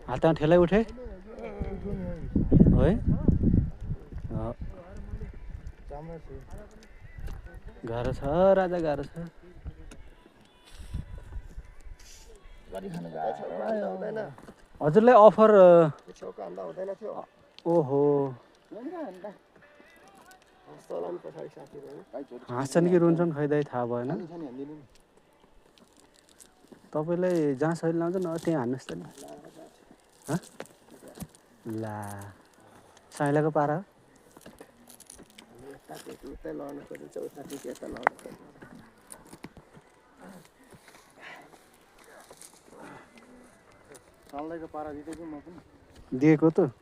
हातमा ठेलै उठे है गाह्रो छ राजा गाह्रो छ हजुरलाई अफर ओहो हाँस्छन् कि रुन्छन् खैदाइ थाहा भएन तपाईलाई जहाँ सहिले लाउँछ न त्यहाँ हान्नुहोस् त नि ला साइलाको पारा दिएको त